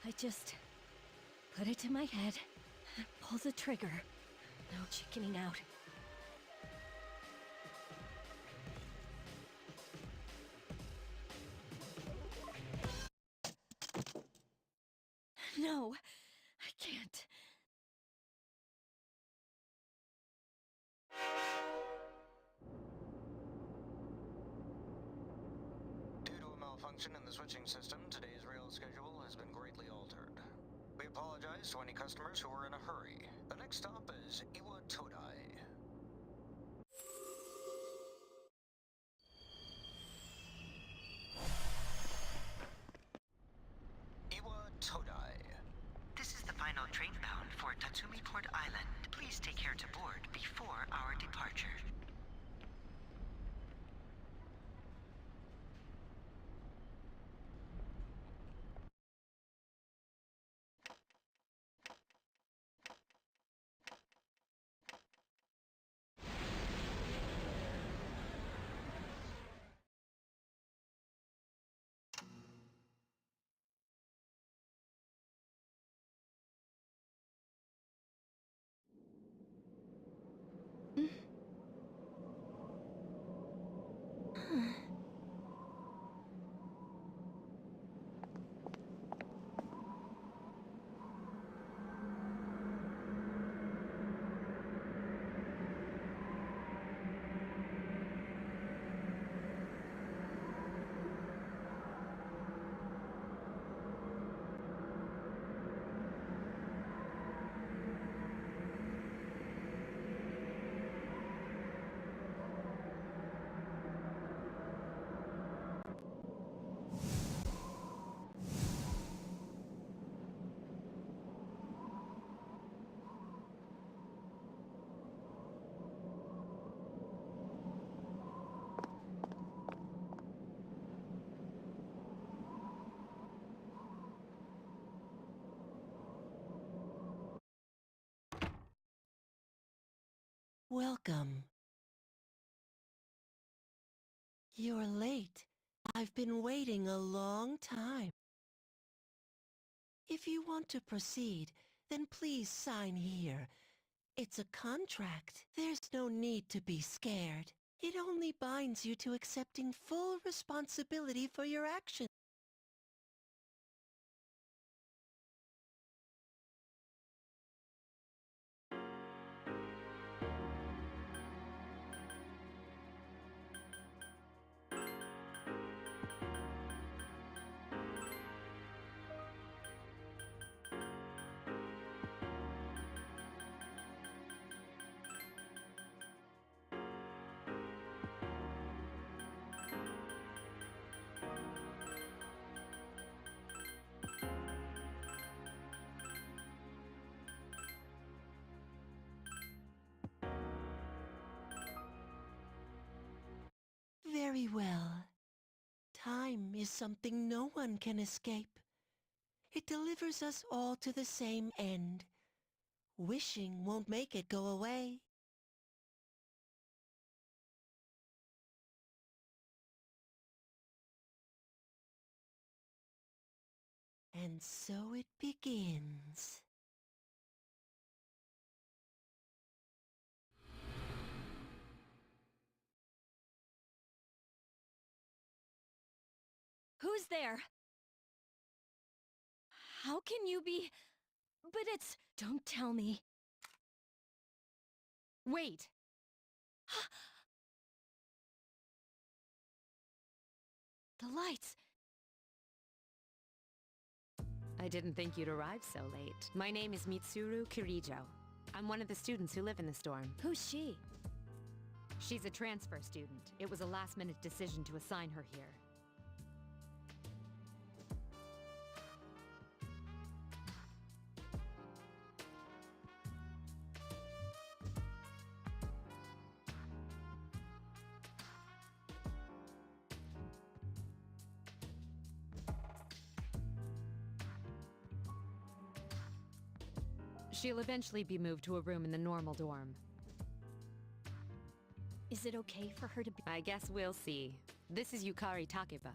I just put it to my head, pull the trigger. No chickening out. No, I can't. Due to a malfunction in the switching system, today's rail schedule has been greatly altered. We apologize to any customers who are in a hurry. The next stop is Iwa Todai. Iwa Todai. This is the final train bound for Tatsumi Port Island. Please take care to board before our departure. Welcome. You're late. I've been waiting a long time. If you want to proceed, then please sign here. It's a contract. There's no need to be scared. It only binds you to accepting full responsibility for your actions. Very well. Time is something no one can escape. It delivers us all to the same end. Wishing won't make it go away. And so it begins. Who's there? How can you be... But it's... Don't tell me. Wait! The lights! I didn't think you'd arrive so late. My name is Mitsuru Kirijo. I'm one of the students who live in the storm. Who's she? She's a transfer student. It was a last-minute decision to assign her here. She'll eventually be moved to a room in the normal dorm. Is it okay for her to be... I guess we'll see. This is Yukari Takeba.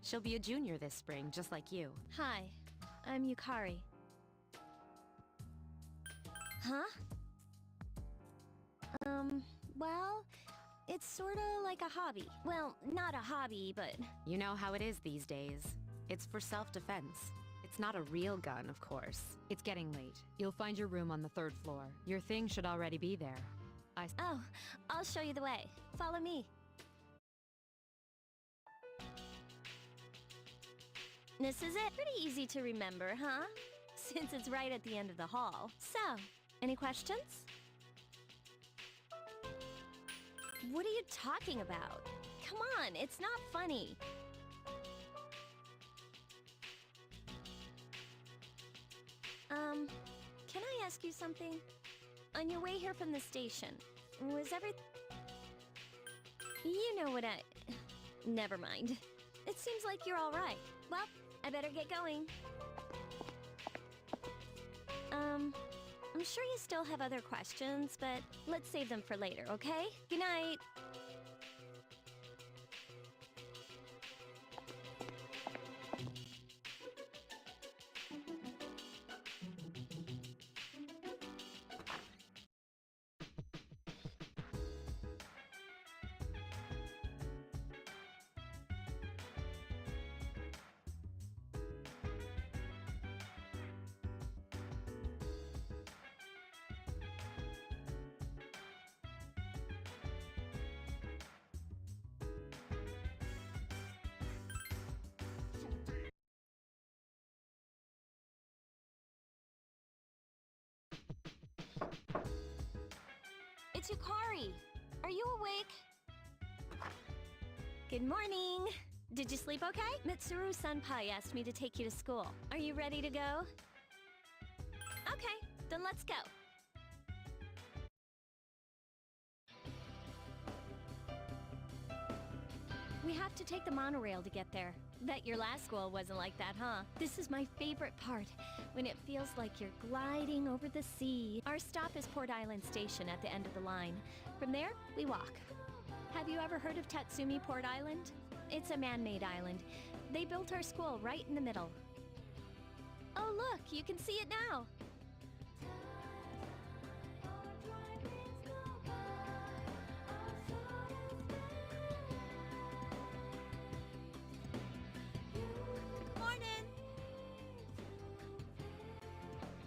She'll be a junior this spring, just like you. Hi, I'm Yukari. Huh? Well, it's sorta like a hobby. Well, not a hobby, but... You know how it is these days. It's for self-defense. It's not a real gun, of course. It's getting late. You'll find your room on the 3rd floor. Your thing should already be there. Oh, I'll show you the way. Follow me. This is it. Pretty easy to remember, huh? Since it's right at the end of the hall. So, any questions? What are you talking about? Come on, it's not funny. Can I ask you something? On your way here from the station, was You know what Never mind. It seems like you're all right. Well, I better get going. I'm sure you still have other questions, but let's save them for later, okay? Good night. It's Yukari. Are you awake? Good morning. Did you sleep okay? Mitsuru Senpai asked me to take you to school. Are you ready to go? Okay, then let's go. We have to take the monorail to get there. Bet your last school wasn't like that, huh? This is my favorite part, when it feels like you're gliding over the sea. Our stop is Port Island Station at the end of the line. From there, we walk. Have you ever heard of Tatsumi Port Island? It's a man-made island. They built our school right in the middle. Oh look, you can see it now!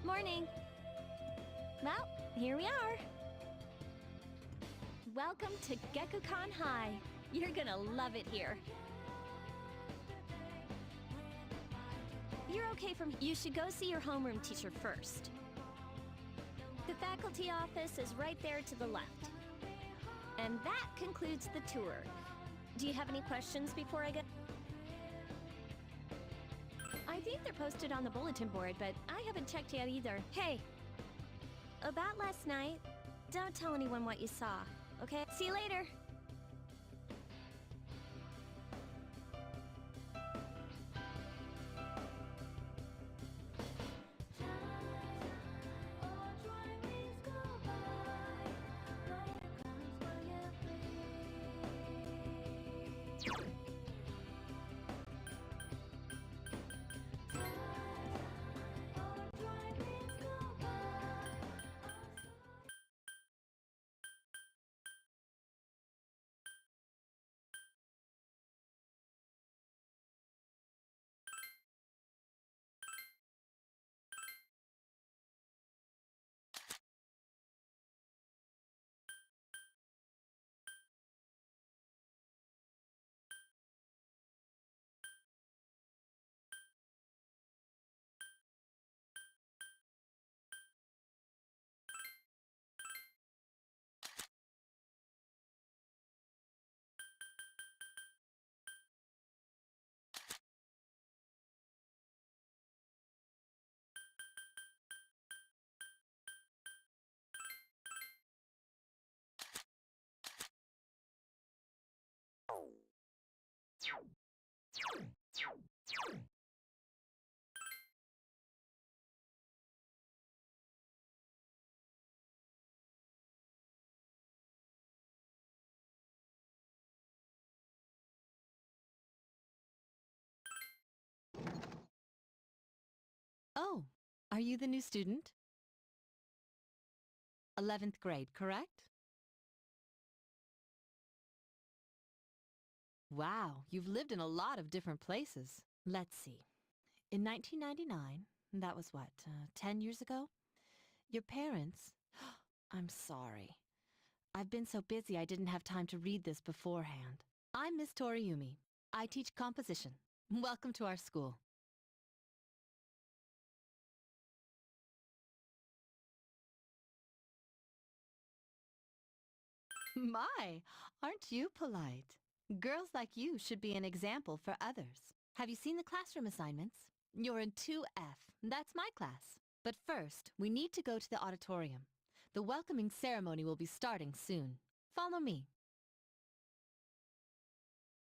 Morning. Well, here we are. Welcome to Gekukan High. You're gonna love it here. You're okay from... You should go see your homeroom teacher first. The faculty office is right there to the left. And that concludes the tour. Do you have any questions before I get... I think they're posted on the bulletin board, but I haven't checked yet either. Hey! About last night, don't tell anyone what you saw, okay? See you later! Oh, are you the new student? 11th grade, correct? Wow, you've lived in a lot of different places. Let's see. In 1999, that was what, 10 years ago? Your parents... I'm sorry. I've been so busy I didn't have time to read this beforehand. I'm Miss Toriumi. I teach composition. Welcome to our school. My, aren't you polite? Girls like you should be an example for others. Have you seen the classroom assignments? You're in 2F. That's my class. But first, we need to go to the auditorium. The welcoming ceremony will be starting soon. Follow me.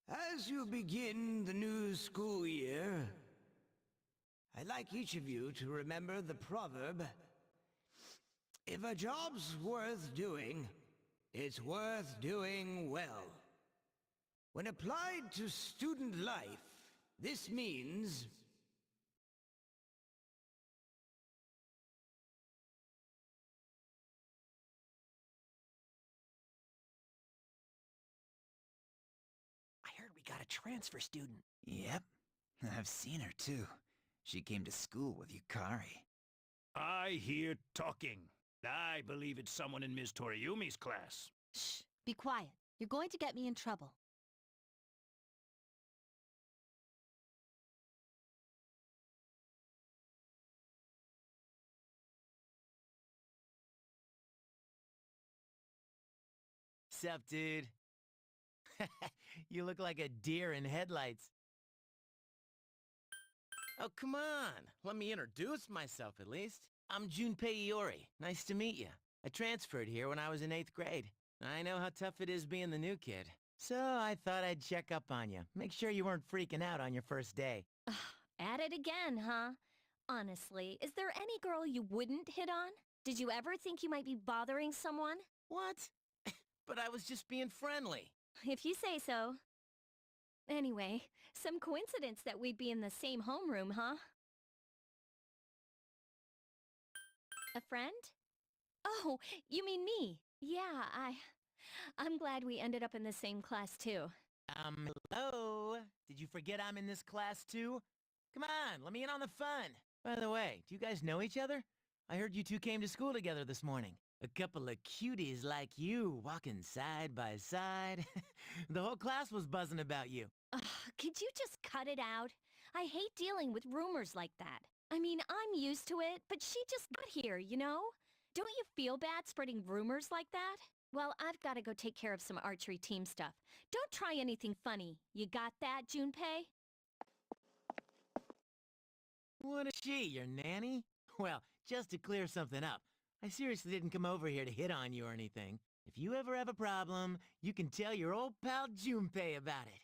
As you begin the new school year, I'd like each of you to remember the proverb, if a job's worth doing, it's worth doing well. When applied to student life, this means... I heard we got a transfer student. Yep, I've seen her too. She came to school with Yukari. I hear talking. I believe it's someone in Ms. Toriumi's class. Shh, be quiet. You're going to get me in trouble. Sup, dude? You look like a deer in headlights. Oh, come on. Let me introduce myself, at least. I'm Junpei Iori. Nice to meet you. I transferred here when I was in 8th grade. I know how tough it is being the new kid. So I thought I'd check up on you. Make sure you weren't freaking out on your first day. At it again, huh? Honestly, is there any girl you wouldn't hit on? Did you ever think you might be bothering someone? What? But I was just being friendly. If you say so. Anyway, some coincidence that we'd be in the same homeroom, huh? A friend? Oh, you mean me? Yeah, I'm glad we ended up in the same class too. Hello? Did you forget I'm in this class too? Come on, let me in on the fun. By the way, do you guys know each other? I heard you two came to school together this morning. A couple of cuties like you, walking side by side. The whole class was buzzing about you. Could you just cut it out? I hate dealing with rumors like that. I mean, I'm used to it, but she just got here, you know? Don't you feel bad spreading rumors like that? Well, I've got to go take care of some archery team stuff. Don't try anything funny. You got that, Junpei? What is she, your nanny? Well, just to clear something up, I seriously didn't come over here to hit on you or anything. If you ever have a problem, you can tell your old pal Junpei about it.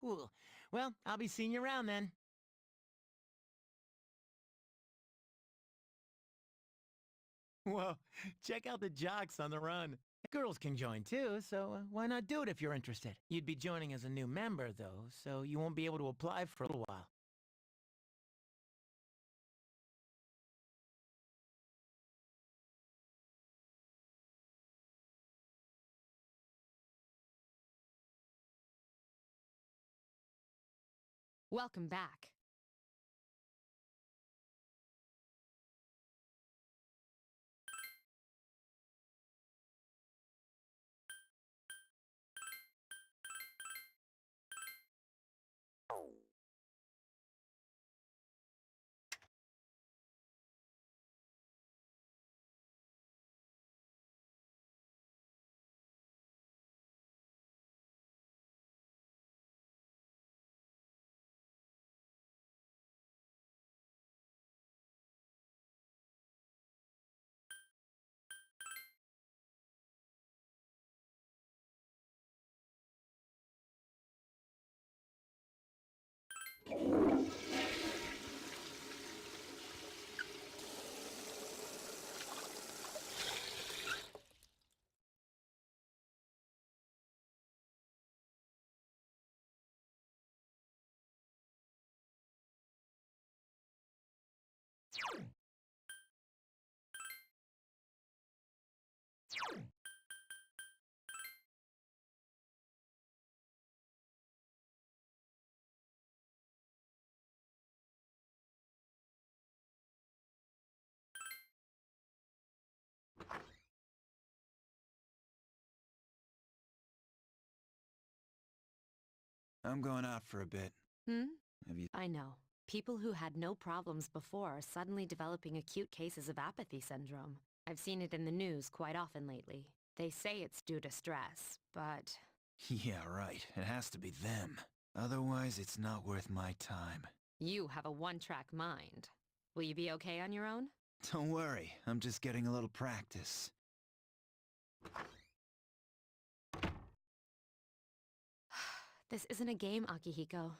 Cool. Well, I'll be seeing you around then. Whoa, check out the jocks on the run. Girls can join too, so why not do it if you're interested? You'd be joining as a new member, though, so you won't be able to apply for a little while. Welcome back. I'm going out for a bit. Hmm? Have you... I know. People who had no problems before are suddenly developing acute cases of apathy syndrome. I've seen it in the news quite often lately. They say it's due to stress, but... Yeah, right. It has to be them. Otherwise, it's not worth my time. You have a one-track mind. Will you be okay on your own? Don't worry, I'm just getting a little practice. This isn't a game, Akihiko.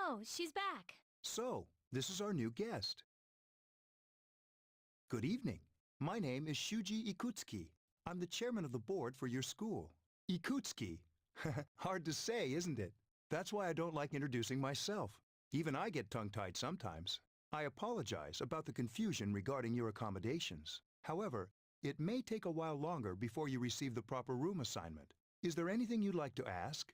Oh, she's back. So, this is our new guest. Good evening. My name is Shuji Ikutsuki. I'm the chairman of the board for your school. Ikutsuki. Hard to say, isn't it? That's why I don't like introducing myself. Even I get tongue-tied sometimes. I apologize about the confusion regarding your accommodations. However, it may take a while longer before you receive the proper room assignment. Is there anything you'd like to ask?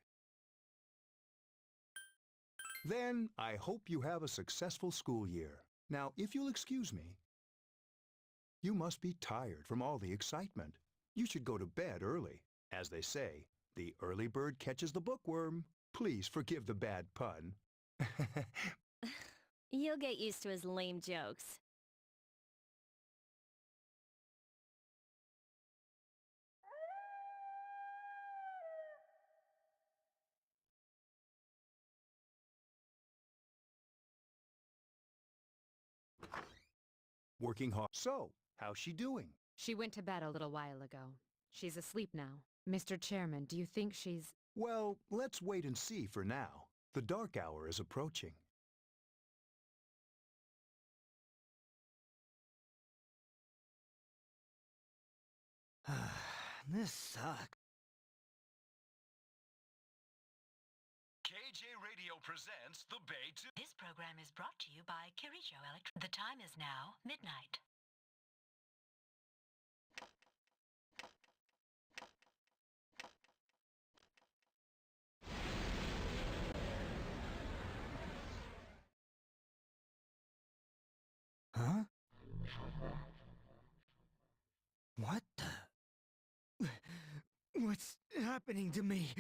Then, I hope you have a successful school year. Now, if you'll excuse me, you must be tired from all the excitement. You should go to bed early. As they say, the early bird catches the bookworm. Please forgive the bad pun. You'll get used to his lame jokes. Working hard. So, how's she doing? She went to bed a little while ago. She's asleep now. Mr. Chairman, do you think she's... Well, let's wait and see for now. The dark hour is approaching. This sucks. KJ Radio presents The Bay 2. This program is brought to you by Kirijo Electric. The time is now midnight. Huh? What the... What's happening to me?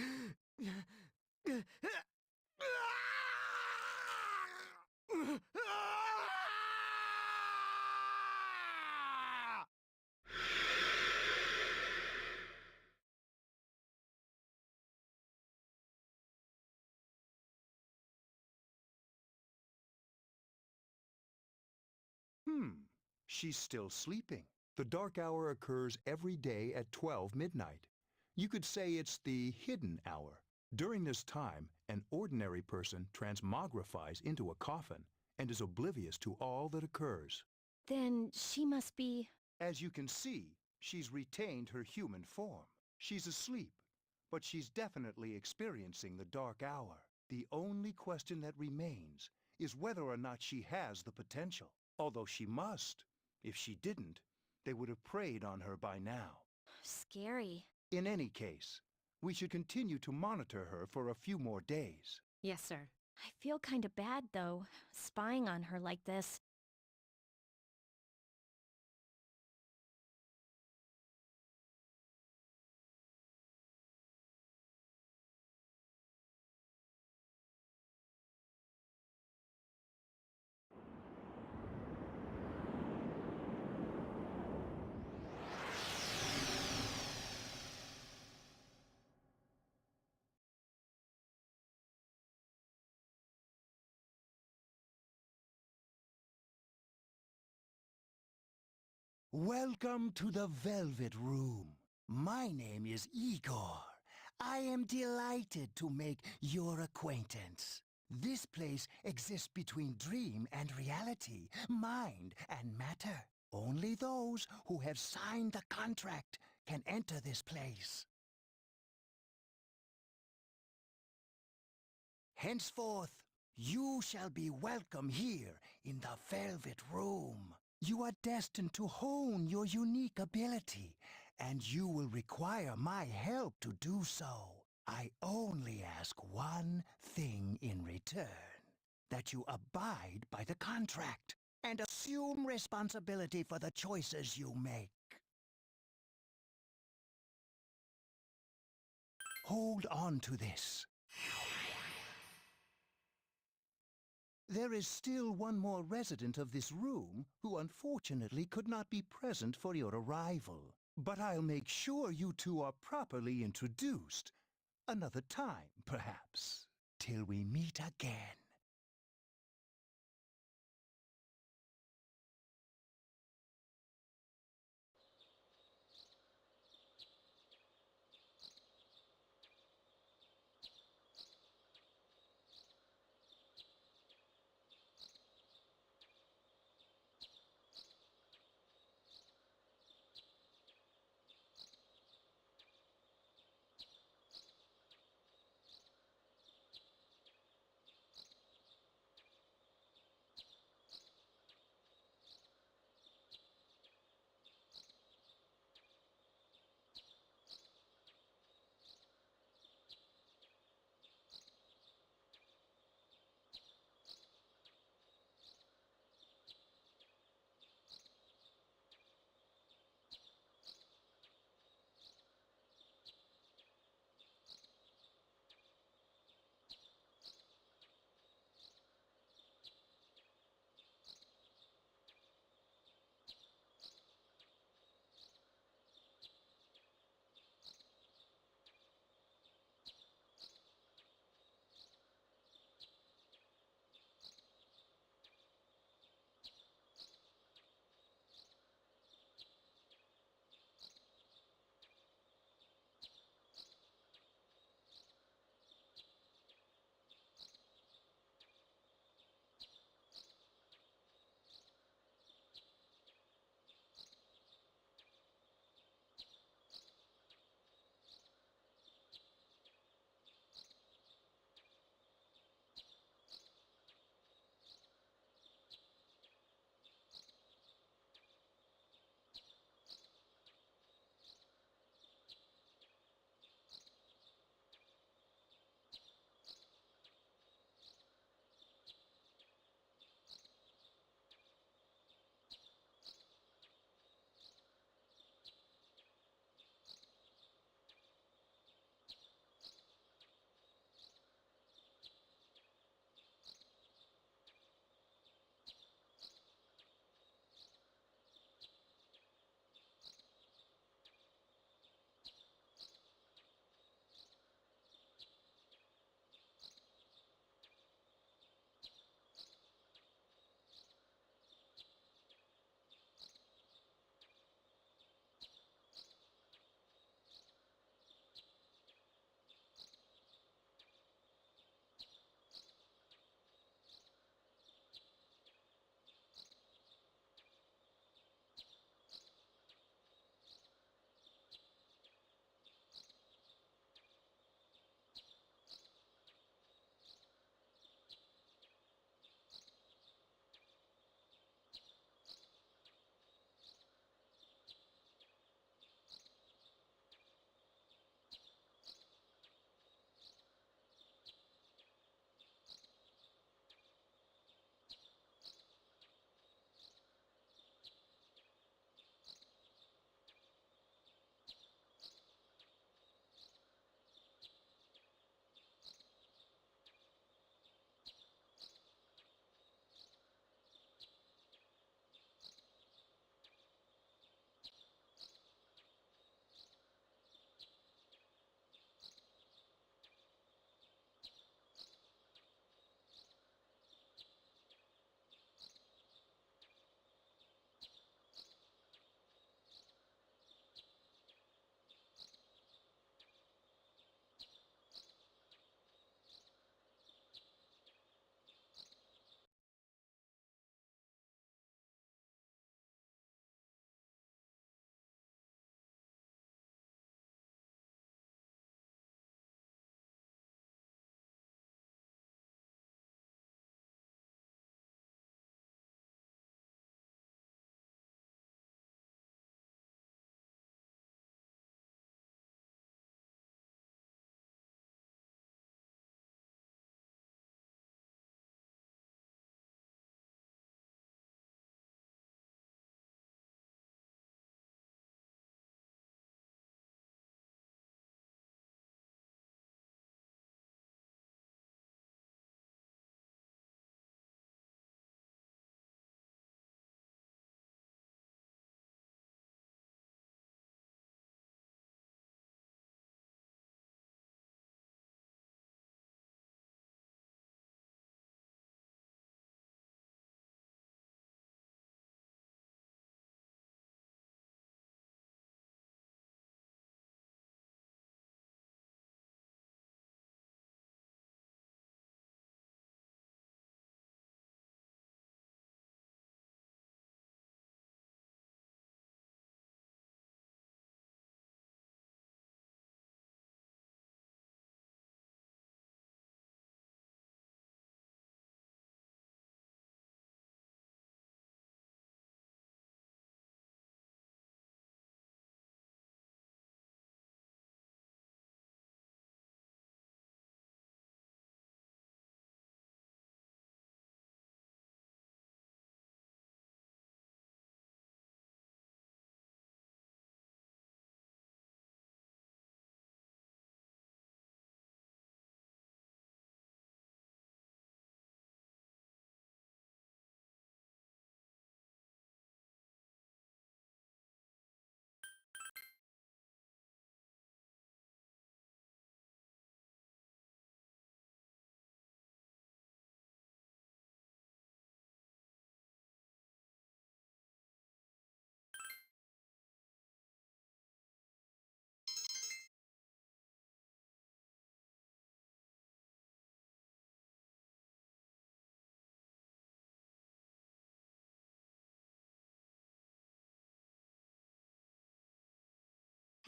She's still sleeping. The dark hour occurs every day at 12 midnight. You could say it's the hidden hour. During this time, an ordinary person transmogrifies into a coffin and is oblivious to all that occurs. Then she must be... As you can see, she's retained her human form. She's asleep, but she's definitely experiencing the dark hour. The only question that remains is whether or not she has the potential. Although she must. If she didn't, they would have preyed on her by now. Scary. In any case, we should continue to monitor her for a few more days. Yes, sir. I feel kinda bad, though, spying on her like this. Welcome to the Velvet Room. My name is Igor. I am delighted to make your acquaintance. This place exists between dream and reality, mind and matter. Only those who have signed the contract can enter this place. Henceforth, you shall be welcome here in the Velvet Room. You are destined to hone your unique ability, and you will require my help to do so. I only ask one thing in return, that you abide by the contract and assume responsibility for the choices you make. Hold on to this. There is still one more resident of this room who unfortunately could not be present for your arrival. But I'll make sure you two are properly introduced. Another time, perhaps, till we meet again.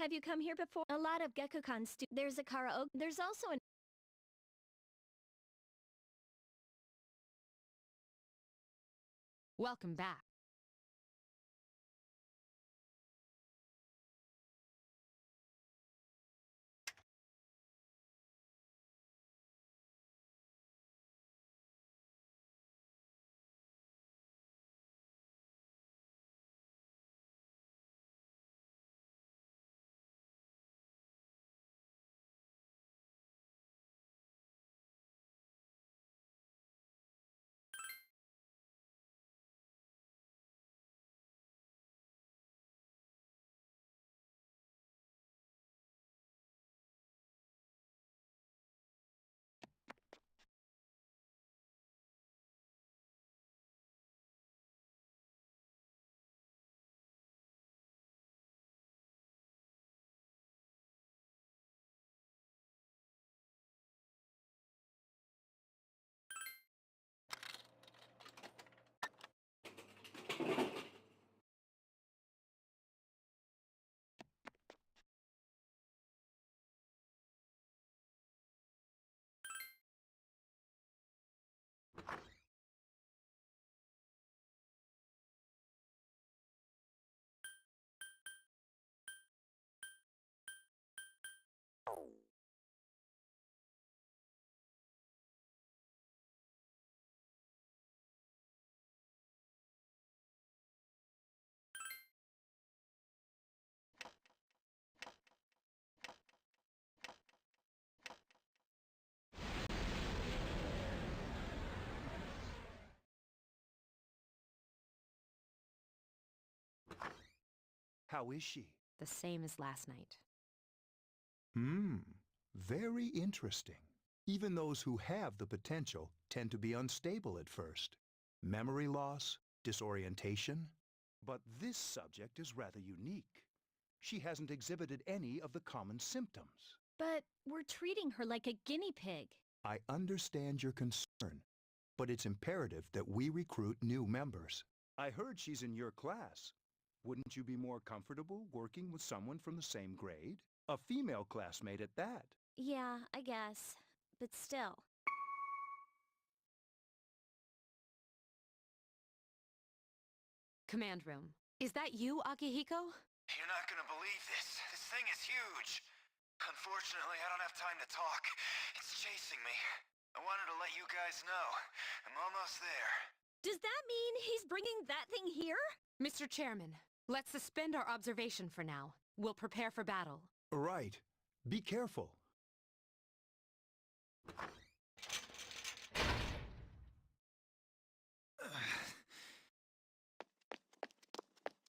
Have you come here before? A lot of Gekkoukan There's a karaoke. There's also an... Welcome back. How is she? The same as last night. Very interesting. Even those who have the potential tend to be unstable at first. Memory loss, disorientation. But this subject is rather unique. She hasn't exhibited any of the common symptoms. But we're treating her like a guinea pig. I understand your concern, but it's imperative that we recruit new members. I heard she's in your class. Wouldn't you be more comfortable working with someone from the same grade? A female classmate at that. Yeah, I guess. But still. Command room. Is that you, Akihiko? You're not gonna believe this. This thing is huge. Unfortunately, I don't have time to talk. It's chasing me. I wanted to let you guys know. I'm almost there. Does that mean he's bringing that thing here? Mr. Chairman, let's suspend our observation for now. We'll prepare for battle. Right. Be careful.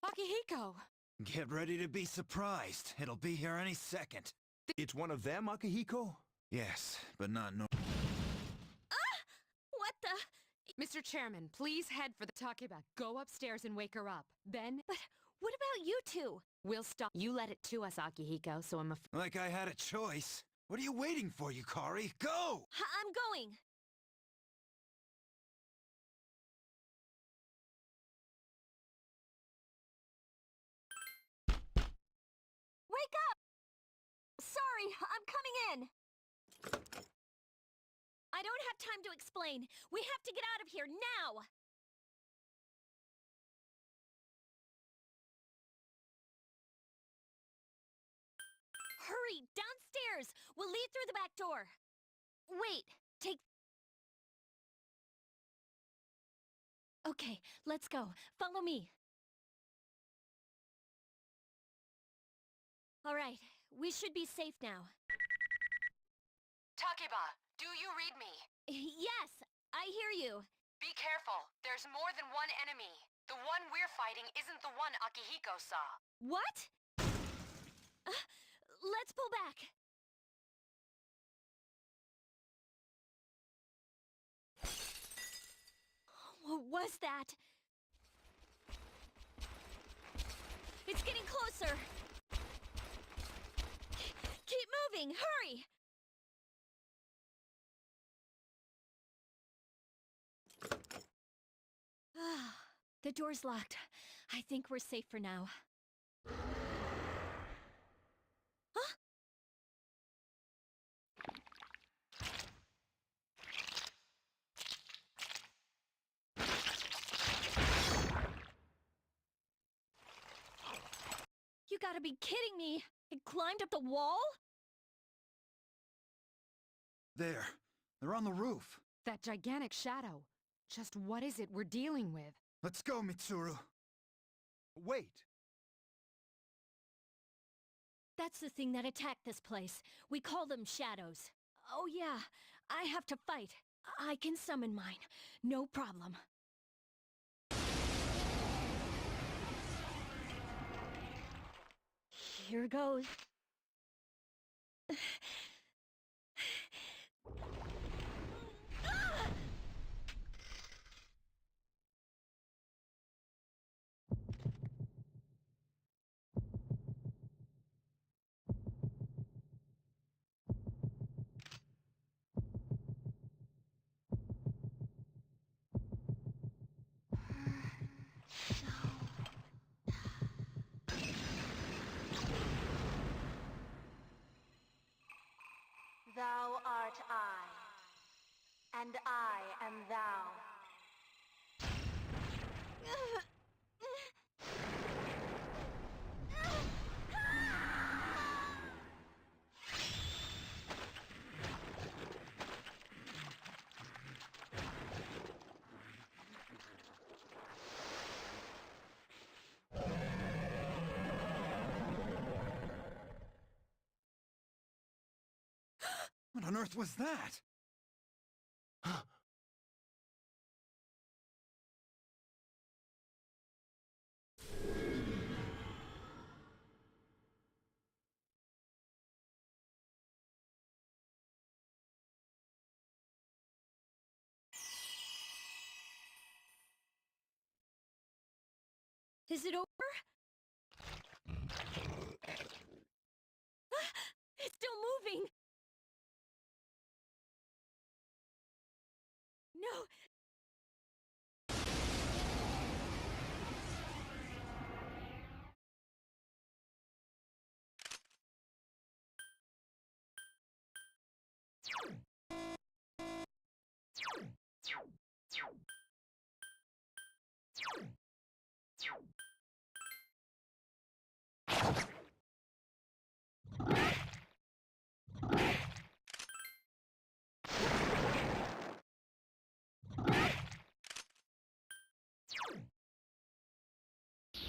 Akihiko! Get ready to be surprised. It'll be here any second. It's one of them, Akihiko? Yes, but not no. What the? Mr. Chairman, please head for the Takeba. Go upstairs and wake her up. Then... But what about you two? We'll stop. You let it to us, Akihiko, so I'm Like I had a choice. What are you waiting for, Yukari? Go! I'm going. Wake up! Sorry, I'm coming in. I don't have time to explain. We have to get out of here now! Hurry, downstairs! We'll leave through the back door. Wait, take... Okay, let's go. Follow me. All right, we should be safe now. Takeba, do you read me? Yes, I hear you. Be careful. There's more than one enemy. The one we're fighting isn't the one Akihiko saw. What? Let's pull back. What was that? It's getting closer. Keep moving, hurry! The door's locked. I think we're safe for now. gotta be kidding me! It climbed up the wall? There. They're on the roof. That gigantic shadow. Just what is it we're dealing with? Let's go, Mitsuru. Wait. That's the thing that attacked this place. We call them shadows. Oh yeah, I have to fight. I can summon mine. No problem. Here goes. Thou art I, and I am thou. What on earth was that? Is it over? It's still moving! No!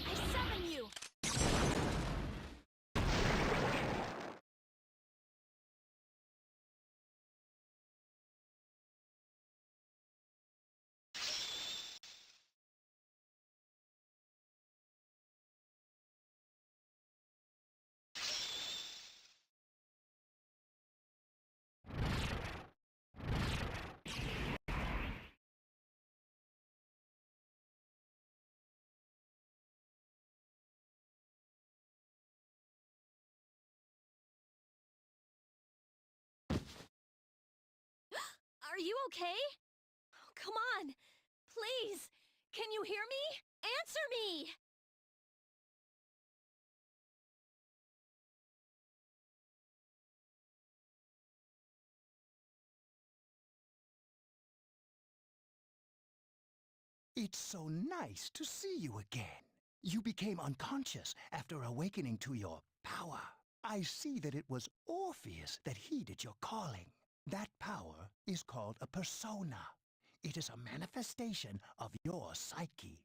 I summon you! Are you okay? Oh, come on! Please! Can you hear me? Answer me! It's so nice to see you again. You became unconscious after awakening to your power. I see that it was Orpheus that heeded your calling. That power is called a persona. It is a manifestation of your psyche.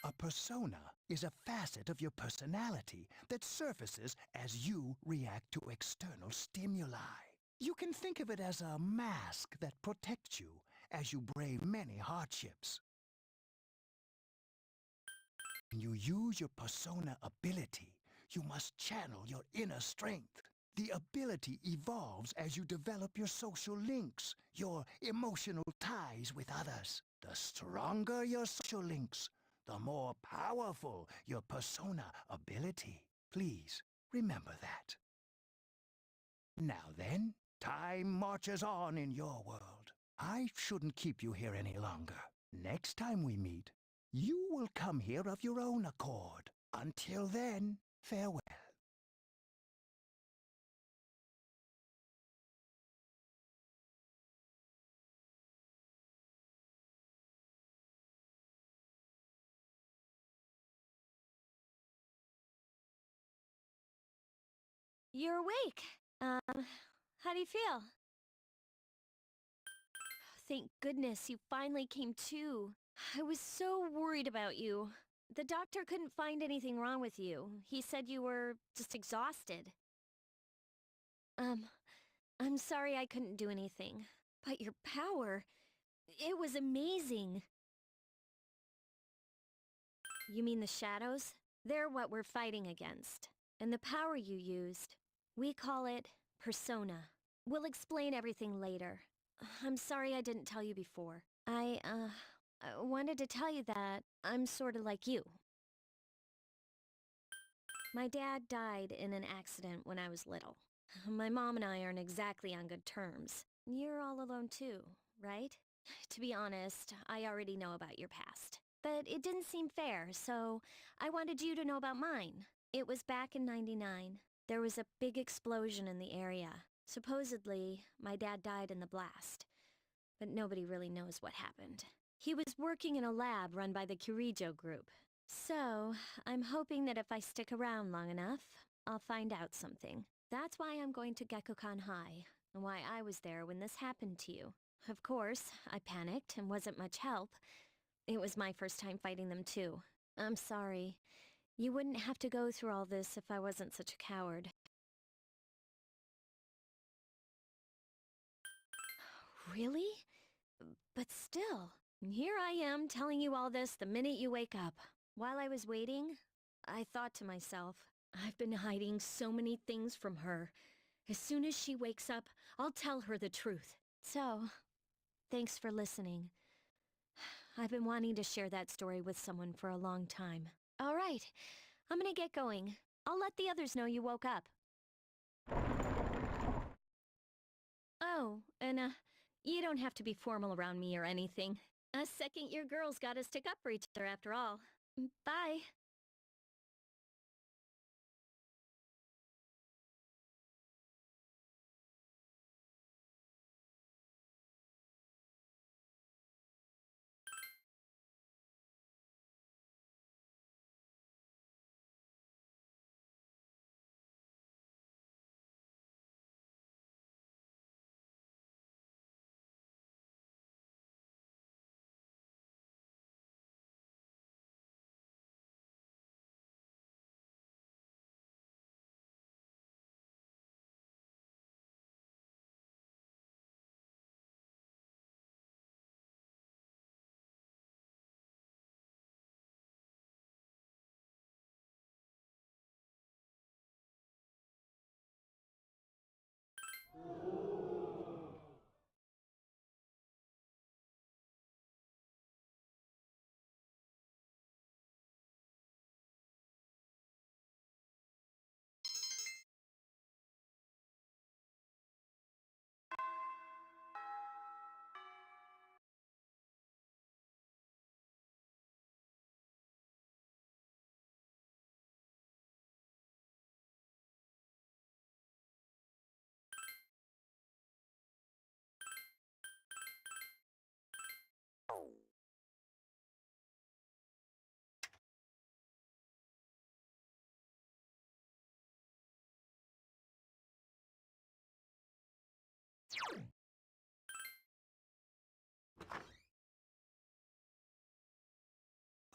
A persona is a facet of your personality that surfaces as you react to external stimuli. You can think of it as a mask that protects you as you brave many hardships. When you use your persona ability, you must channel your inner strength. The ability evolves as you develop your social links, your emotional ties with others. The stronger your social links, the more powerful your persona ability. Please remember that. Now then, time marches on in your world. I shouldn't keep you here any longer. Next time we meet, you will come here of your own accord. Until then, farewell. you're awake. How do you feel? Thank goodness you finally came to. I was so worried about you. The doctor couldn't find anything wrong with you. He said you were just exhausted. I'm sorry I couldn't do anything. But your power, it was amazing. You mean the shadows? They're what we're fighting against. And the power you used, we call it persona. We'll explain everything later. I'm sorry I didn't tell you before. I wanted to tell you that I'm sorta like you. My dad died in an accident when I was little. My mom and I aren't exactly on good terms. You're all alone too, right? To be honest, I already know about your past. But it didn't seem fair, so I wanted you to know about mine. It was back in '99. There was a big explosion in the area. Supposedly, my dad died in the blast. But nobody really knows what happened. He was working in a lab run by the Kirijo group. So, I'm hoping that if I stick around long enough, I'll find out something. That's why I'm going to Gekkoukan High, and why I was there when this happened to you. Of course, I panicked and wasn't much help. It was my first time fighting them too. I'm sorry. You wouldn't have to go through all this if I wasn't such a coward. Really? But still, here I am telling you all this the minute you wake up. While I was waiting, I thought to myself, I've been hiding so many things from her. As soon as she wakes up, I'll tell her the truth. So, thanks for listening. I've been wanting to share that story with someone for a long time. All right, I'm gonna get going. I'll let the others know you woke up. Oh, and you don't have to be formal around me or anything. A second-year girls gotta stick up for each other after all. Bye.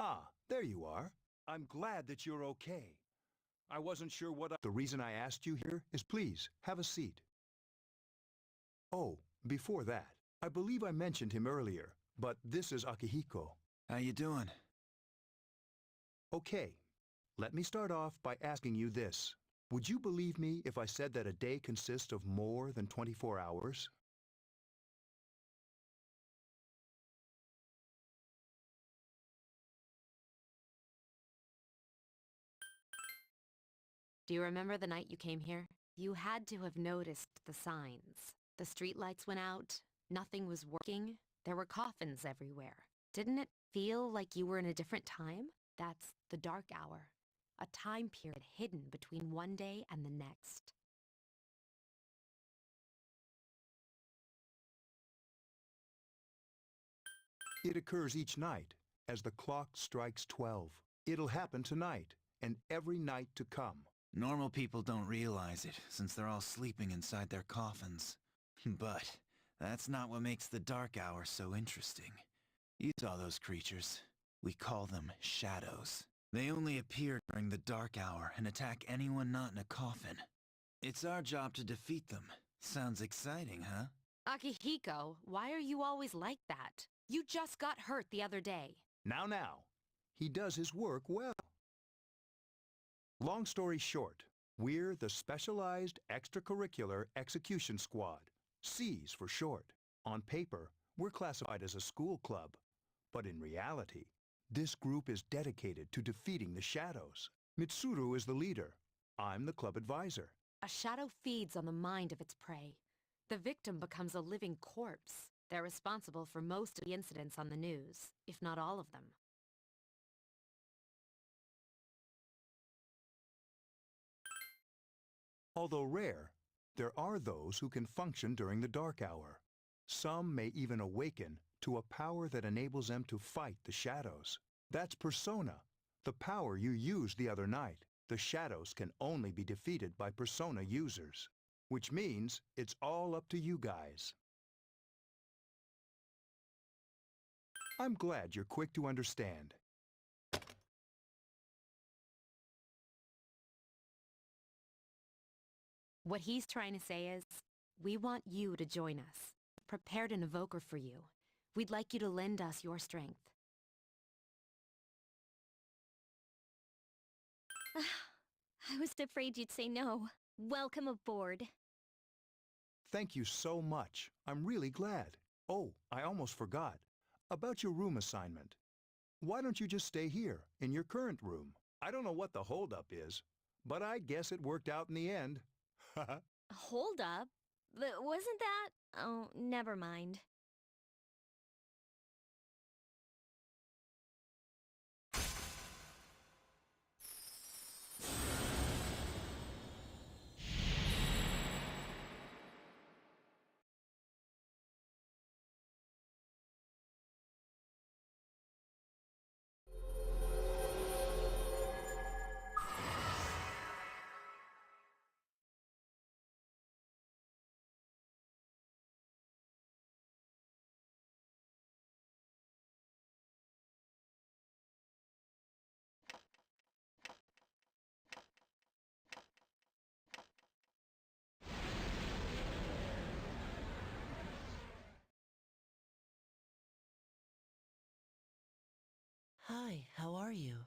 Ah, there you are. I'm glad that you're okay. I wasn't sure what The reason I asked you here is please, have a seat. Oh, before that, I believe I mentioned him earlier, but this is Akihiko. How you doing? Okay, let me start off by asking you this. Would you believe me if I said that a day consists of more than 24 hours? Do you remember the night you came here? You had to have noticed the signs. The streetlights went out, nothing was working, there were coffins everywhere. Didn't it feel like you were in a different time? That's the dark hour, a time period hidden between one day and the next. It occurs each night, as the clock strikes 12. It'll happen tonight, and every night to come. Normal people don't realize it, since they're all sleeping inside their coffins. But that's not what makes the Dark Hour so interesting. You saw those creatures. We call them shadows. They only appear during the Dark Hour and attack anyone not in a coffin. It's our job to defeat them. Sounds exciting, huh? Akihiko, why are you always like that? You just got hurt the other day. Now. He does his work well. Long story short, we're the Specialized Extracurricular Execution Squad. SEAS for short. On paper, we're classified as a school club. But in reality, this group is dedicated to defeating the shadows. Mitsuru is the leader. I'm the club advisor. A shadow feeds on the mind of its prey. The victim becomes a living corpse. They're responsible for most of the incidents on the news, if not all of them. Although rare, there are those who can function during the dark hour. Some may even awaken to a power that enables them to fight the shadows. That's Persona, the power you used the other night. The shadows can only be defeated by Persona users, which means it's all up to you guys. I'm glad you're quick to understand. What he's trying to say is, we want you to join us. Prepared an evoker for you. We'd like you to lend us your strength. I was afraid you'd say no. Welcome aboard. Thank you so much. I'm really glad. Oh, I almost forgot. About your room assignment. Why don't you just stay here, in your current room? I don't know what the holdup is, but I guess it worked out in the end. Hold up? Wasn't that? Oh, never mind. Hi, how are you?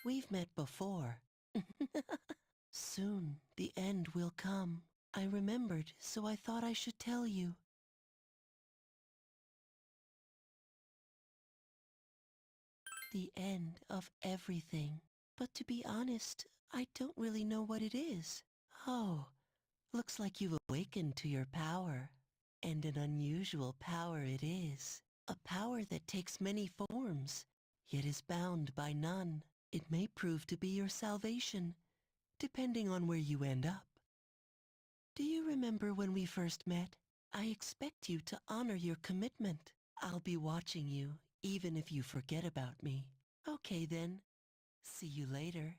We've met before. Soon, the end will come. I remembered, so I thought I should tell you. The end of everything. But to be honest, I don't really know what it is. Oh, looks like you've awakened to your power. And an unusual power it is. A power that takes many forms, yet is bound by none. It may prove to be your salvation, depending on where you end up. Do you remember when we first met? I expect you to honor your commitment. I'll be watching you, even if you forget about me. Okay then. See you later.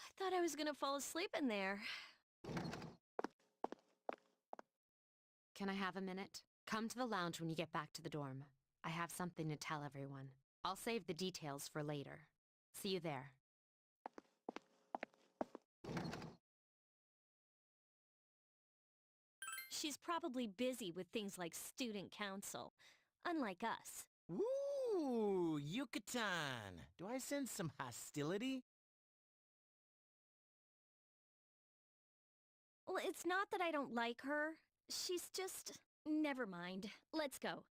I thought I was gonna fall asleep in there. Can I have a minute? Come to the lounge when you get back to the dorm. I have something to tell everyone. I'll save the details for later. See you there. She's probably busy with things like student council, unlike us. Woo! Yucatan! Do I sense some hostility? Well, it's not that I don't like her. She's just... Never mind. Let's go.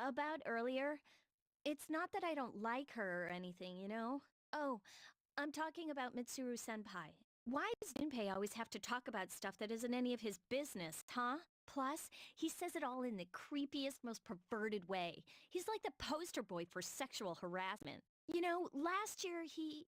About earlier, it's not that I don't like her or anything, you know? Oh, I'm talking about Mitsuru-senpai. Why does Junpei always have to talk about stuff that isn't any of his business, huh? Plus, he says it all in the creepiest, most perverted way. He's like the poster boy for sexual harassment. You know, last year he...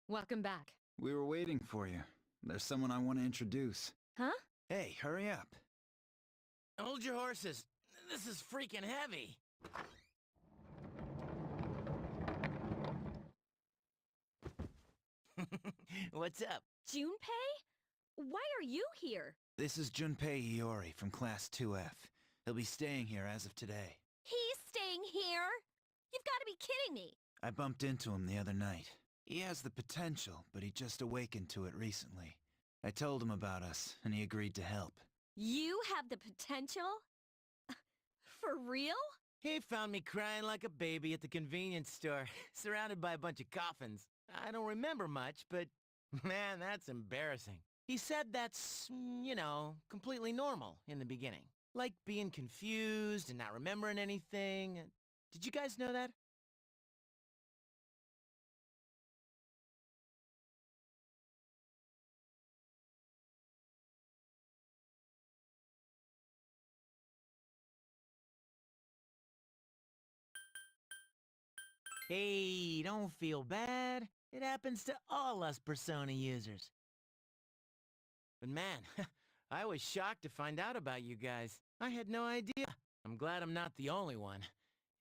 Welcome back. We were waiting for you. There's someone I want to introduce. Huh? Hey, hurry up. Hold your horses. This is freaking heavy. What's up? Junpei? Why are you here? This is Junpei Iori from Class 2F. He'll be staying here as of today. He's staying here? You've got to be kidding me. I bumped into him the other night. He has the potential, but he just awakened to it recently. I told him about us, and he agreed to help. You have the potential? For real? He found me crying like a baby at the convenience store, surrounded by a bunch of coffins. I don't remember much, but man, that's embarrassing. He said that's, completely normal in the beginning. Like being confused and not remembering anything. Did you guys know that? Hey, don't feel bad. It happens to all us Persona users. But man, I was shocked to find out about you guys. I had no idea. I'm glad I'm not the only one.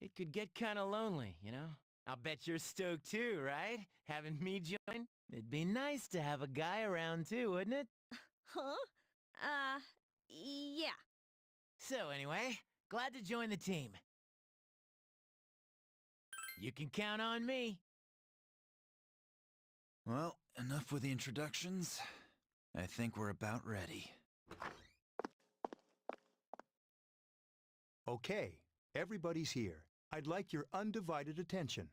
It could get kinda lonely, you know? I'll bet you're stoked too, right? Having me join? It'd be nice to have a guy around too, wouldn't it? Huh? Yeah. So anyway, glad to join the team. You can count on me. Well, enough with the introductions. I think we're about ready. Okay, everybody's here. I'd like your undivided attention.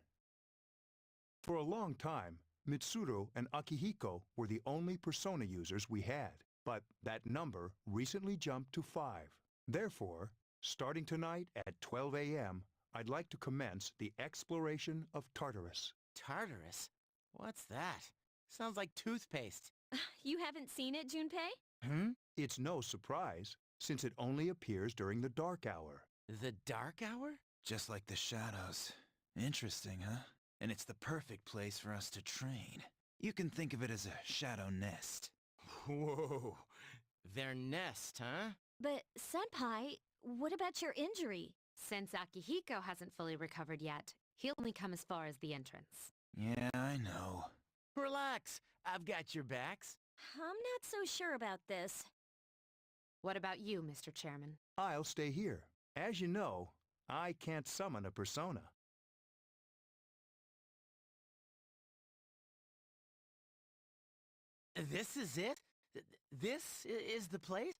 For a long time, Mitsuru and Akihiko were the only Persona users we had, but that number recently jumped to 5. Therefore, starting tonight at 12 a.m., I'd like to commence the exploration of Tartarus. Tartarus? What's that? Sounds like toothpaste. You haven't seen it, Junpei? Hmm? It's no surprise, since it only appears during the dark hour. The dark hour? Just like the shadows. Interesting, huh? And it's the perfect place for us to train. You can think of it as a shadow nest. Whoa. Their nest, huh? But, Senpai, what about your injury? Since Akihiko hasn't fully recovered yet, he'll only come as far as the entrance. Yeah, I know. Relax. I've got your backs. I'm not so sure about this. What about you, Mr. Chairman? I'll stay here. As you know, I can't summon a persona. This is it? This is the place?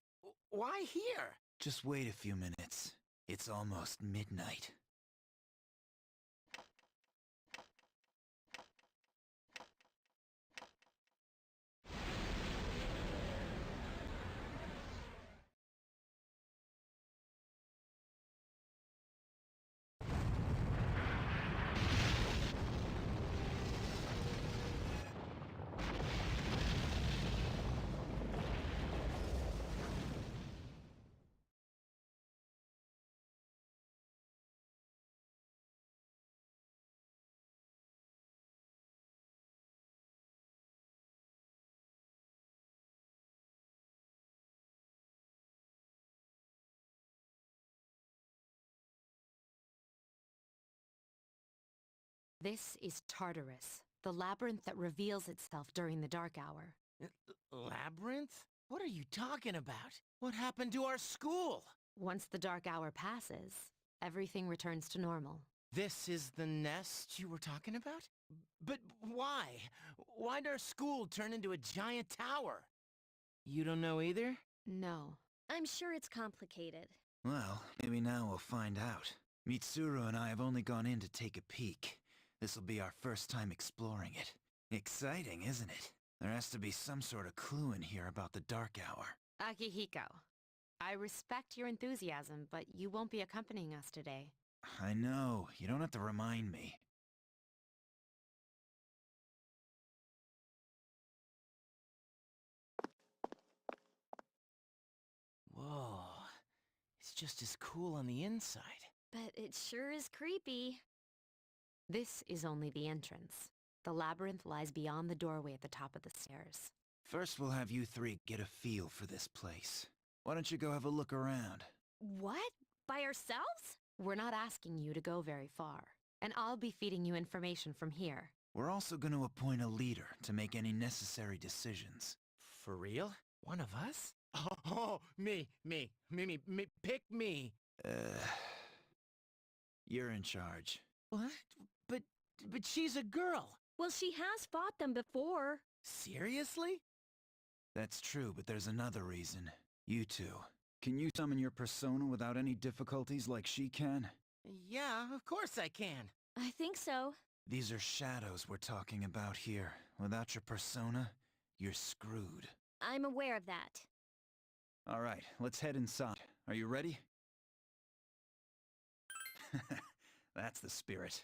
Why here? Just wait a few minutes. It's almost midnight. This is Tartarus, the labyrinth that reveals itself during the dark hour. Labyrinth? What are you talking about? What happened to our school? Once the dark hour passes, everything returns to normal. This is the nest you were talking about? But why? Why'd our school turn into a giant tower? You don't know either? No. I'm sure it's complicated. Well, maybe now we'll find out. Mitsuru and I have only gone in to take a peek. This'll be our first time exploring it. Exciting, isn't it? There has to be some sort of clue in here about the dark hour. Akihiko, I respect your enthusiasm, but you won't be accompanying us today. I know. You don't have to remind me. Whoa. It's just as cool on the inside. But it sure is creepy. This is only the entrance. The labyrinth lies beyond the doorway at the top of the stairs. First, we'll have you three get a feel for this place. Why don't you go have a look around? What? By ourselves? We're not asking you to go very far, and I'll be feeding you information from here. We're also going to appoint a leader to make any necessary decisions. For real? One of us? Oh, me, pick me. You're in charge. What? But she's a girl. Well, she has fought them before. Seriously? That's true, but there's another reason. You two. Can you summon your persona without any difficulties like she can? Yeah, of course I can. I think so. These are shadows we're talking about here. Without your persona, you're screwed. I'm aware of that. All right, let's head inside. Are you ready? That's the spirit.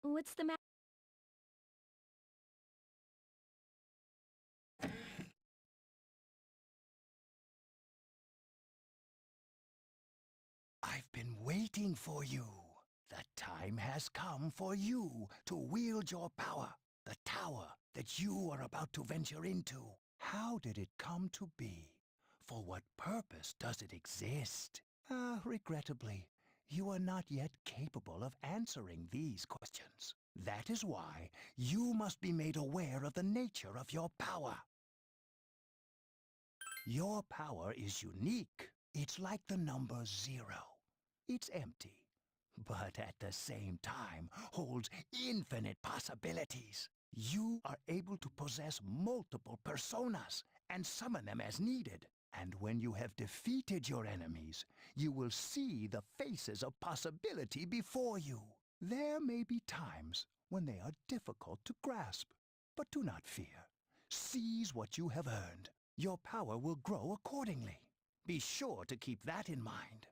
What's the matter? I've been waiting for you. The time has come for you to wield your power. The tower that you are about to venture into. How did it come to be? For what purpose does it exist? Regrettably, you are not yet capable of answering these questions. That is why you must be made aware of the nature of your power. Your power is unique. It's like the number 0. It's empty, but at the same time holds infinite possibilities. You are able to possess multiple personas and summon them as needed. And when you have defeated your enemies, you will see the faces of possibility before you. There may be times when they are difficult to grasp, but do not fear. Seize what you have earned. Your power will grow accordingly. Be sure to keep that in mind.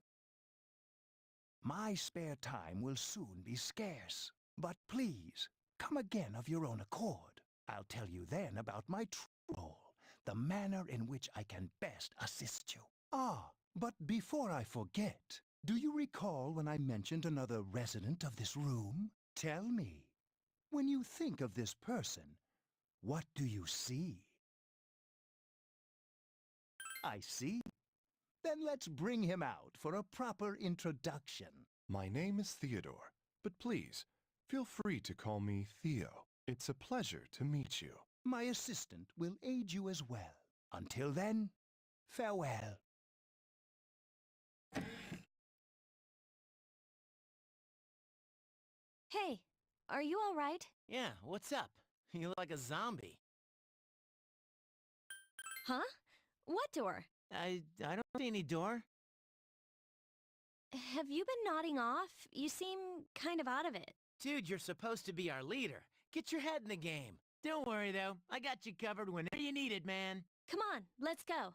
My spare time will soon be scarce, but please, come again of your own accord. I'll tell you then about my true role, the manner in which I can best assist you. But before I forget, do you recall when I mentioned another resident of this room? Tell me, when you think of this person, what do you see? I see. Then let's bring him out for a proper introduction. My name is Theodore, but please, feel free to call me Theo. It's a pleasure to meet you. My assistant will aid you as well. Until then, farewell. Hey, are you all right? Yeah, what's up? You look like a zombie. Huh? What door? I don't see any door. Have you been nodding off? You seem kind of out of it. Dude, you're supposed to be our leader. Get your head in the game. Don't worry, though. I got you covered whenever you need it, man. Come on, let's go.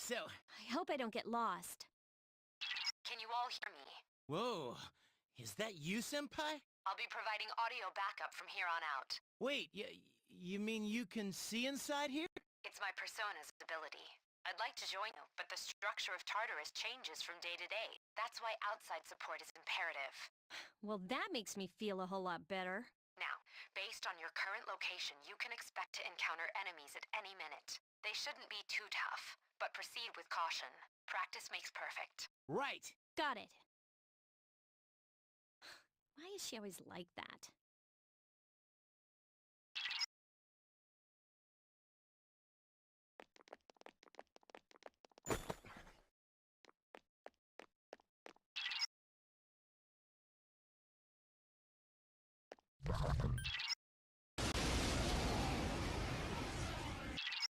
So, I hope I don't get lost. Can you all hear me? whoa. Is that you, Senpai? I'll be providing audio backup from here on out. Wait, you mean you can see inside here? It's my persona's ability. I'd like to join you, but the structure of Tartarus changes from day to day. That's why outside support is imperative. Well, that makes me feel a whole lot better. Now, based on your current location, you can expect to encounter enemies at any minute. They shouldn't be too tough, but proceed with caution. Practice makes perfect. Right. Got it. Why is she always like that?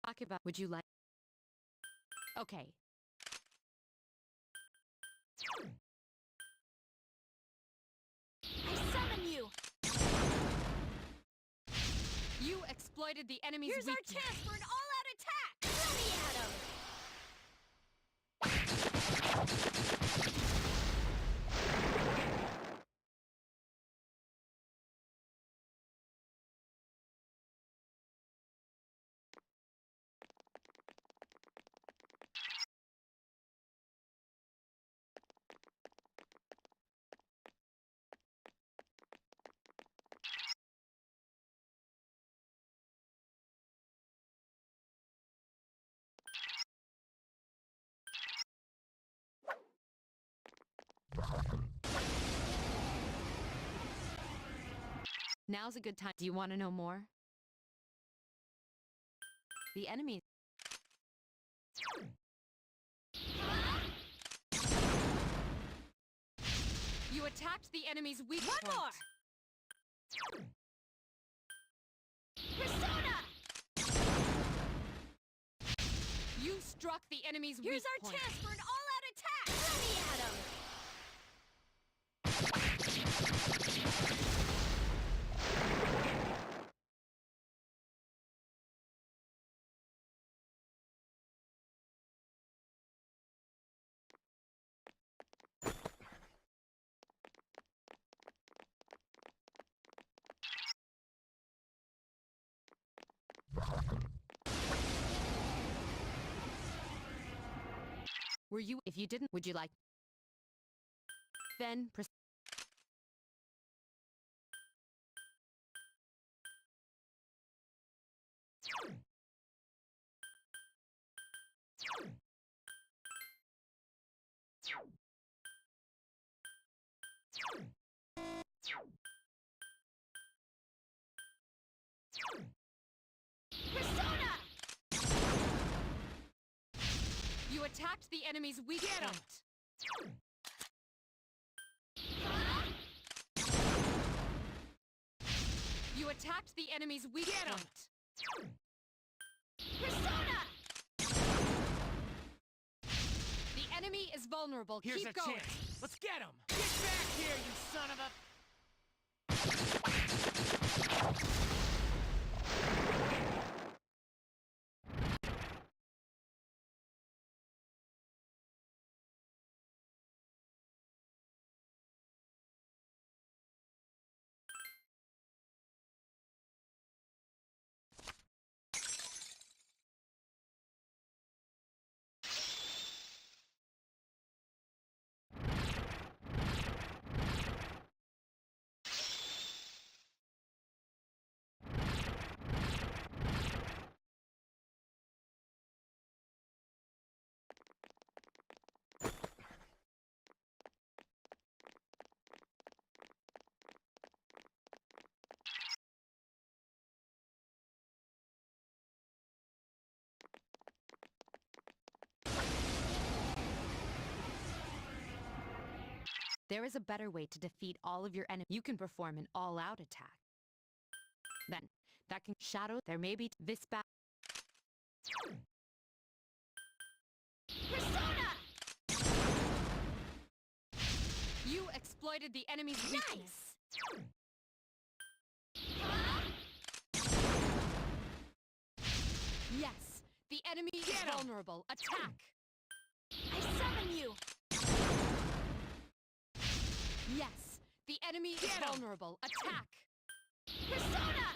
Talk about, would you like... Okay. I summon you! You exploited the enemy's Here's weakness. our chance for an all-out attack! Let me at him! Now's a good time. Do you want to know more? The enemy... You attacked the enemy's weak point. One more! Persona! You struck the enemy's Here's weak our point. chance for an all-out attack! Let me at him! Were you... If you didn't, would you like... Then... Persona! You attacked the enemy's weak point. You attacked the enemy's weak point. Persona! The enemy is vulnerable. Here's Keep a going. chance. Let's get him! Get back here, you son of a... There is a better way to defeat all of your enemies. You can perform an all-out attack. Then, that can shadow. There may be this battle. Persona! You exploited the enemy's weakness. Yes, the enemy is vulnerable. Attack! I summon you! Yes, the enemy is vulnerable. Attack! Persona!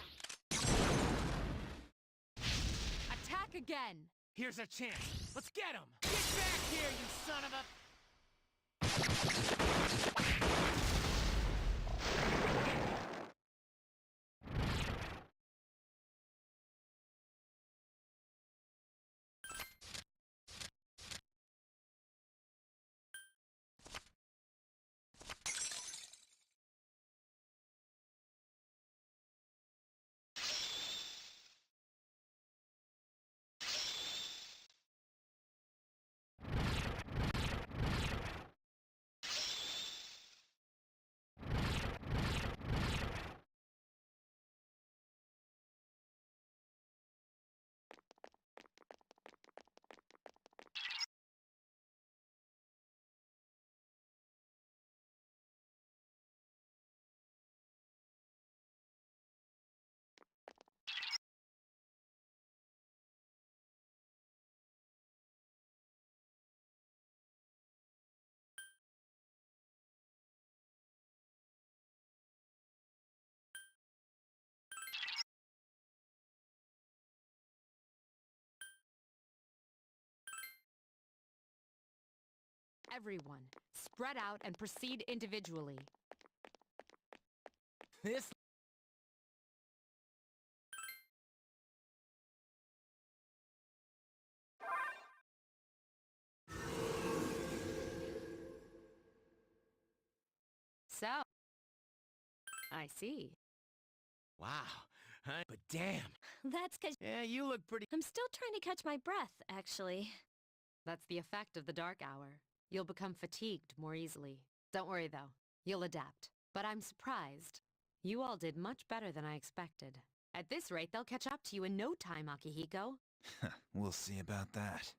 Attack again! Here's a chance. Let's get him! Get back here, you son of a... Everyone, spread out and proceed individually. This... So, I see. Wow. But damn. That's 'cause Yeah, you look pretty... I'm still trying to catch my breath, actually. That's the effect of the dark hour. You'll become fatigued more easily. Don't worry, though. You'll adapt. But I'm surprised. You all did much better than I expected. At this rate, they'll catch up to you in no time, Akihiko. We'll see about that.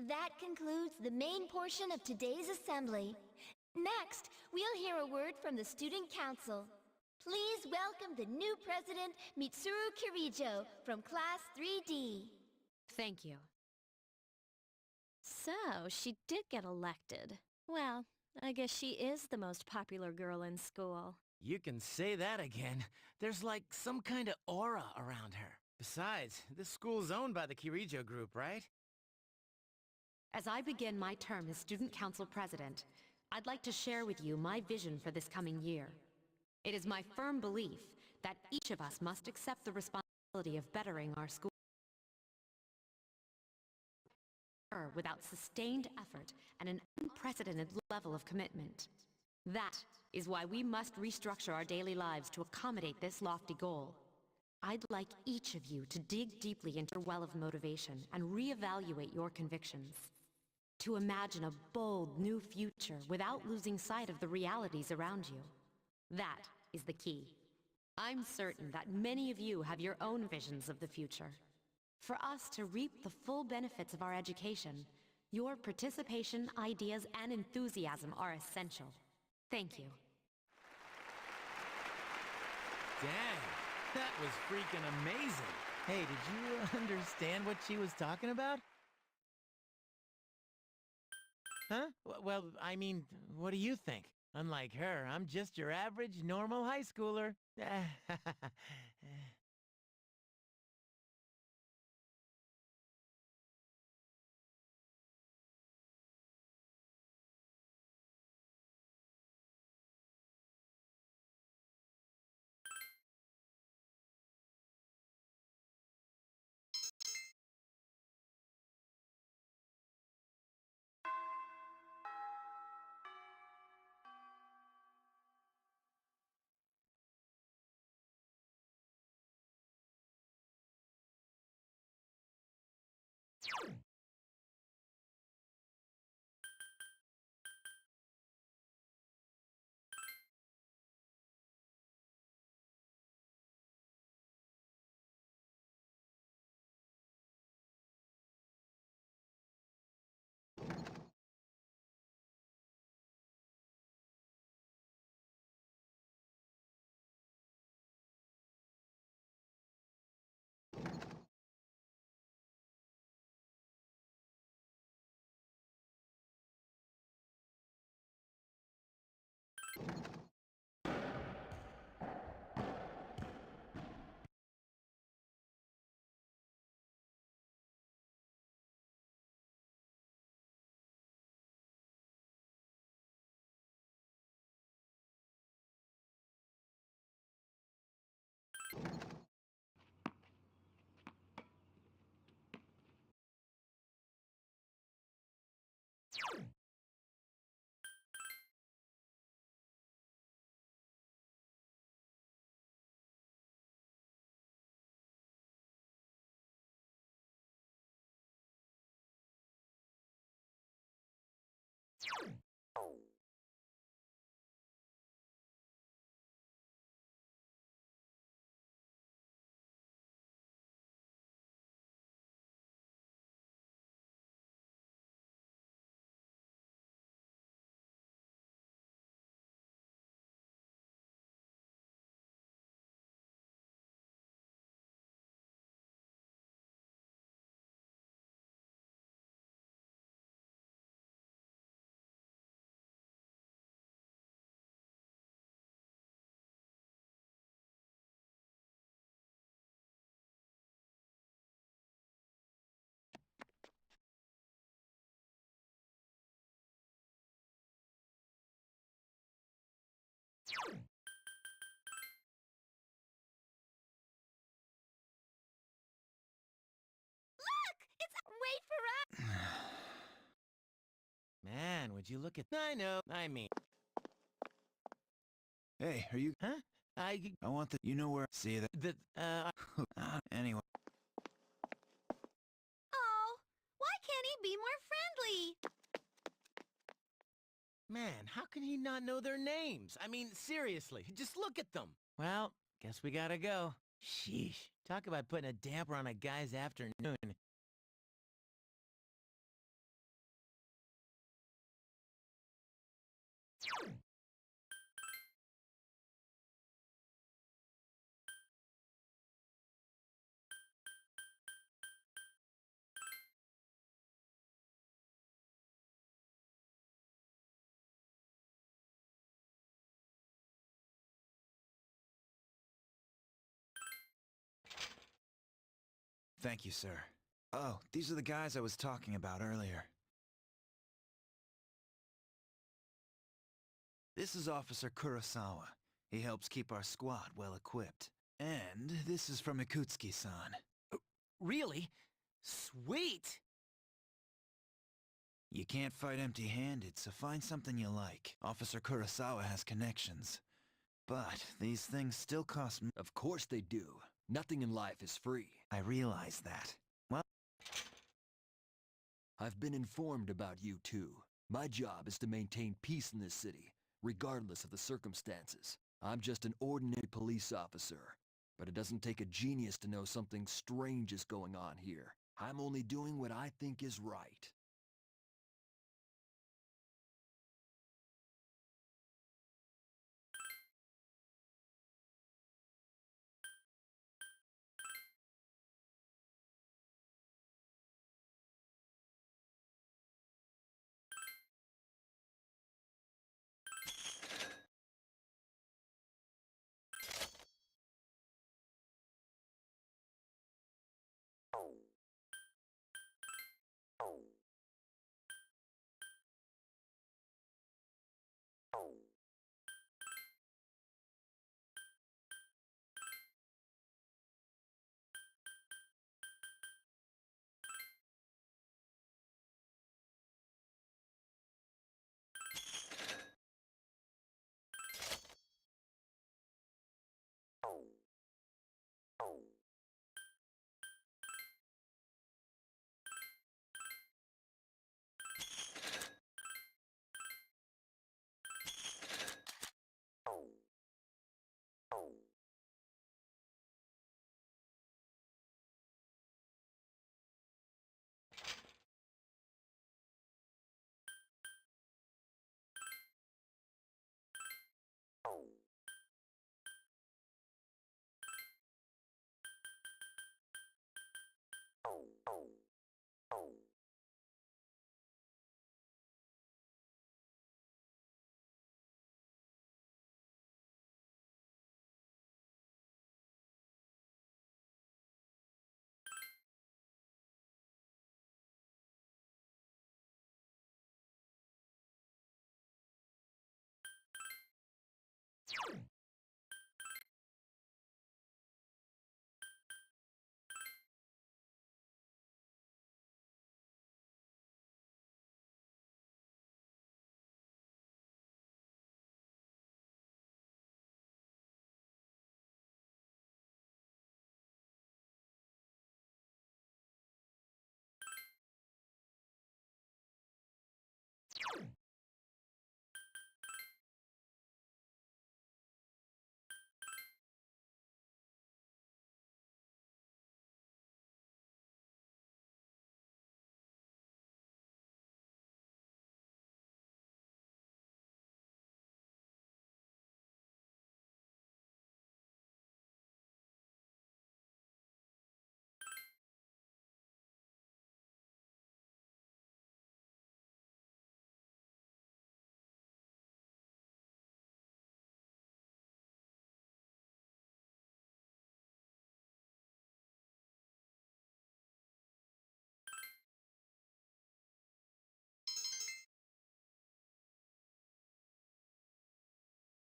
That concludes the main portion of today's assembly. Next, we'll hear a word from the Student Council. Please welcome the new president, Mitsuru Kirijo, from Class 3D. Thank you. So, she did get elected. Well, I guess she is the most popular girl in school. You can say that again. There's like some kind of aura around her. Besides, this school's owned by the Kirijo Group, right? As I begin my term as Student Council President, I'd like to share with you my vision for this coming year. It is my firm belief that each of us must accept the responsibility of bettering our school without sustained effort and an unprecedented level of commitment. That is why we must restructure our daily lives to accommodate this lofty goal. I'd like each of you to dig deeply into your well of motivation and reevaluate your convictions. To imagine a bold new future without losing sight of the realities around you. That is the key. I'm certain that many of you have your own visions of the future. For us to reap the full benefits of our education, your participation, ideas, and enthusiasm are essential. Thank you. Dang, that was freaking amazing. Hey, did you understand what she was talking about? Huh? Well, I mean, what do you think? Unlike her, I'm just your average, normal high schooler. Look! It's... Wait for us! Man, would you look at... I know, I mean... Hey, are you... Huh? I want the... You know where... See that... Anyway. Oh, why can't he be more friendly? Man, how can he not know their names? I mean, seriously, just look at them. Well, guess we gotta go. Sheesh. Talk about putting a damper on a guy's afternoon. Thank you, sir. Oh, these are the guys I was talking about earlier. This is Officer Kurosawa. He helps keep our squad well equipped. And this is from Ikutsuki-san. Really? Sweet! You can't fight empty-handed, so find something you like. Officer Kurosawa has connections. But these things still cost m- Of course they do. Nothing in life is free. I realize that. Well, I've been informed about you two. My job is to maintain peace in this city, regardless of the circumstances. I'm just an ordinary police officer. But it doesn't take a genius to know something strange is going on here. I'm only doing what I think is right.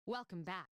Welcome back.